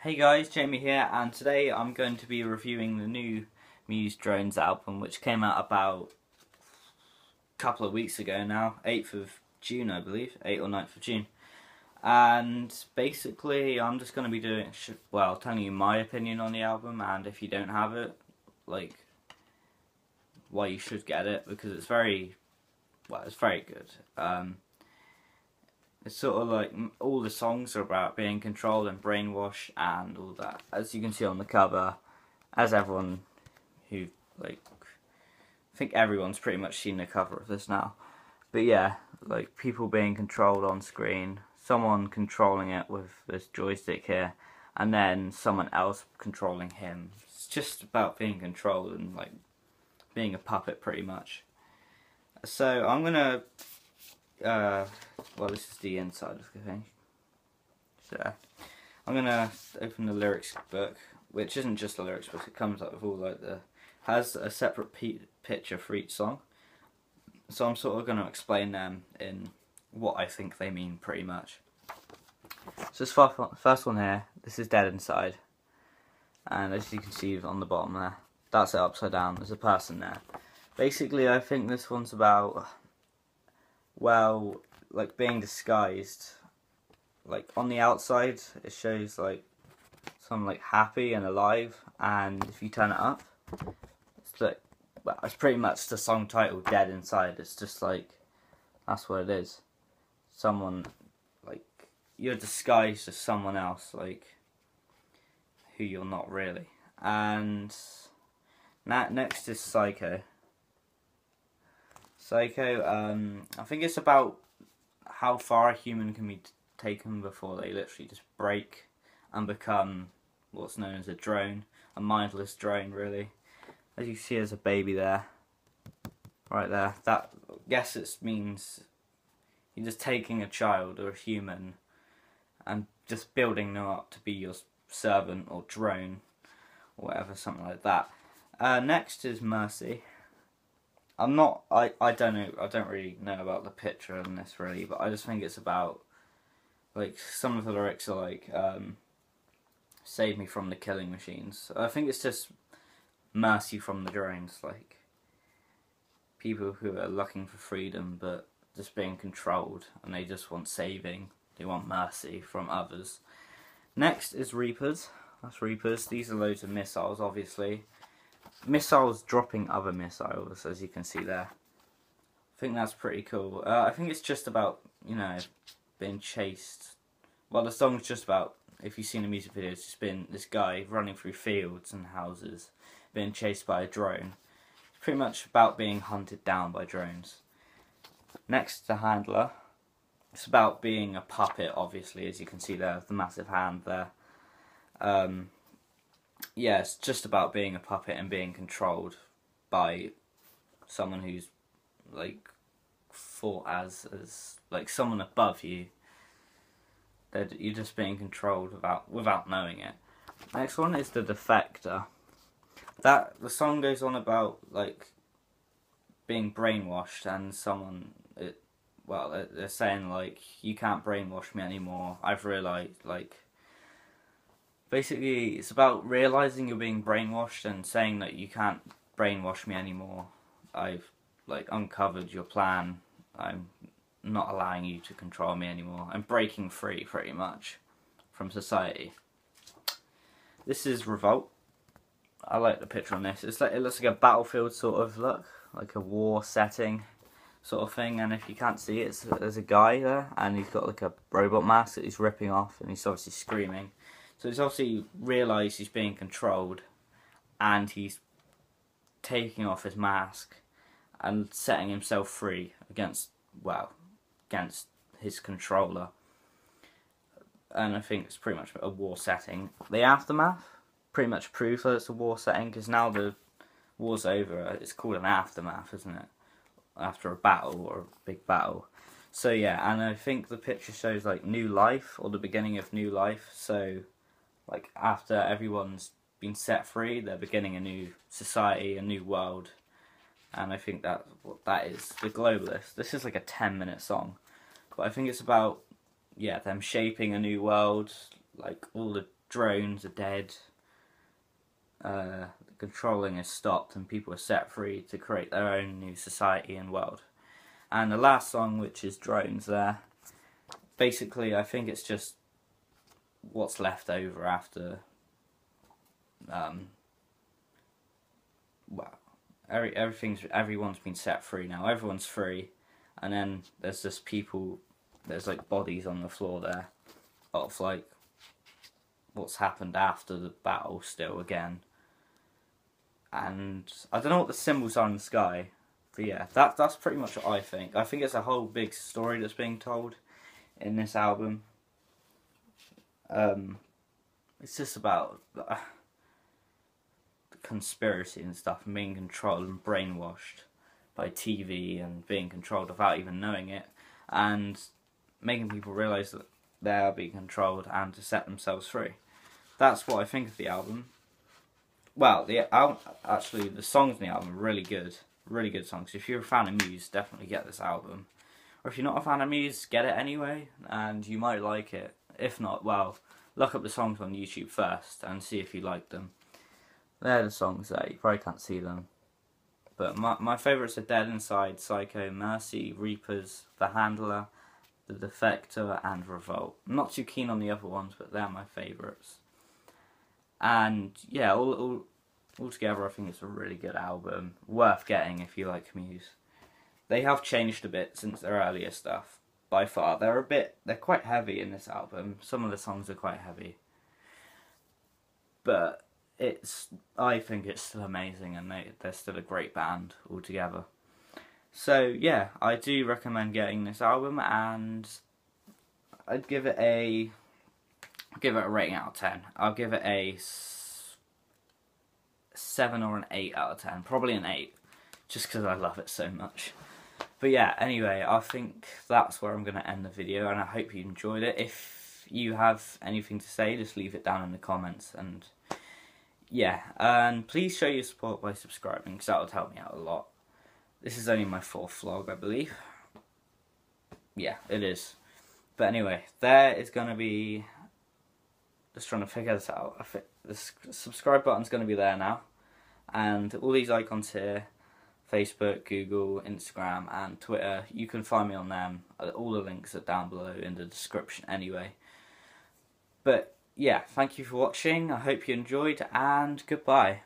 Hey guys, Jamie here, and today I'm going to be reviewing the new Muse Drones album, which came out about a couple of weeks ago now, 8th of June I believe, 8th or 9th of June. And basically I'm just going to be doing, telling you my opinion on the album, and if you don't have it, like, why you should get it, because it's very good. It's sort of like all the songs are about being controlled and brainwashed and all that. As you can see on the cover, as everyone who, I think everyone's pretty much seen the cover of this now. But yeah, like people being controlled on screen, someone controlling it with this joystick here, and then someone else controlling him. It's just about being controlled and like being a puppet pretty much. So I'm gonna this is the inside of the thing. So I'm gonna open the lyrics book, which isn't just a lyrics book. It comes up with all has a separate picture for each song. So I'm sort of gonna explain them in what I think they mean, pretty much. So this first one here, this is Dead Inside, and as you can see on the bottom there, that's it upside down. There's a person there. Basically, I think this one's about, well, like being disguised. Like on the outside it shows like someone like happy and alive, and if you turn it up, it's like, well, it's pretty much the song title, Dead Inside. It's just like, that's what it is. Someone, like, you're disguised as someone else, like who you're not really. And next is Psycho. Psycho, I think it's about how far a human can be taken before they literally just break and become what's known as a drone, a mindless drone, really. As you see, there's a baby there, right there. That, I guess it means you're just taking a child or a human and just building them up to be your servant or drone or whatever, something like that. Next is Mercy. I don't know, I don't really know about the picture in this really, but I just think it's about, like, some of the lyrics are like, save me from the killing machines. I think it's just mercy from the drones, like, people who are looking for freedom but just being controlled, and they just want saving, they want mercy from others. Next is Reapers. That's Reapers. These are loads of missiles, obviously. Missiles dropping other missiles, as you can see there. I think that's pretty cool. I think it's just about, you know, being chased. Well, the song's just about, if you've seen the music video, it's just been this guy running through fields and houses, being chased by a drone. It's pretty much about being hunted down by drones. Next, The Handler. It's about being a puppet, obviously, as you can see there, with the massive hand there. Yeah, it's just about being a puppet and being controlled by someone who's like thought as like someone above you. That you're just being controlled without knowing it. Next one is The Defector. The song goes on about like being brainwashed, and they're saying like, you can't brainwash me anymore. I've realised, like, basically, it's about realising you're being brainwashed and saying that you can't brainwash me anymore. I've, like, uncovered your plan. I'm not allowing you to control me anymore. I'm breaking free, pretty much, from society. This is Revolt. I like the picture on this. It's like, it looks like a battlefield sort of look, like a war setting sort of thing. And if you can't see it, there's a guy there, and he's got like a robot mask that he's ripping off, and he's obviously screaming. So he's obviously realised he's being controlled, and he's taking off his mask and setting himself free against his controller. And I think it's pretty much a war setting. The aftermath pretty much proves that it's a war setting, because now the war's over, it's called an aftermath, isn't it? After a battle, or a big battle. So yeah, and I think the picture shows like new life, or the beginning of new life. So like after everyone's been set free, they're beginning a new society, a new world. And I think that's what that is. The Globalist. This is like a 10-minute song, but I think it's about, yeah, them shaping a new world, like all the drones are dead, the controlling is stopped, and people are set free to create their own new society and world. And the last song, which is Drones there, basically I think it's just what's left over after well, everyone's been set free now, everyone's free, and then there's just people, there's like bodies on the floor there of like what's happened after the battle still again. And I don't know what the symbols are in the sky, but yeah, that's pretty much what I think. I think it's a whole big story that's being told in this album. It's just about the conspiracy and stuff, and being controlled and brainwashed by TV, and being controlled without even knowing it, and making people realise that they are being controlled and to set themselves free. That's what I think of the album. Well, actually, the songs in the album are really good songs. If you're a fan of Muse, definitely get this album. Or if you're not a fan of Muse, get it anyway, and you might like it. If not, well, look up the songs on YouTube first and see if you like them. They're the songs there, you probably can't see them. But my favourites are Dead Inside, Psycho, Mercy, Reapers, The Handler, The Defector, and Revolt. I'm not too keen on the other ones, but they're my favourites. And yeah, all together I think it's a really good album, worth getting if you like Muse. They have changed a bit since their earlier stuff, by far. They're quite heavy in this album. Some of the songs are quite heavy. But I think it's still amazing, and they're still a great band altogether. So yeah, I do recommend getting this album, and I'd give it a rating out of 10. I'll give it a 7 or an 8 out of 10. Probably an 8, just because I love it so much. But yeah, anyway, I think that's where I'm going to end the video, and I hope you enjoyed it. If you have anything to say, just leave it down in the comments, and yeah, and please show your support by subscribing, because that would help me out a lot. This is only my 4th vlog, I believe. Yeah, it is. But anyway, there is going to be... Just trying to figure this out. I think the subscribe button's going to be there now. And all these icons here, Facebook, Google, Instagram, and Twitter, you can find me on them. All the links are down below in the description anyway. But yeah, thank you for watching. I hope you enjoyed, and goodbye.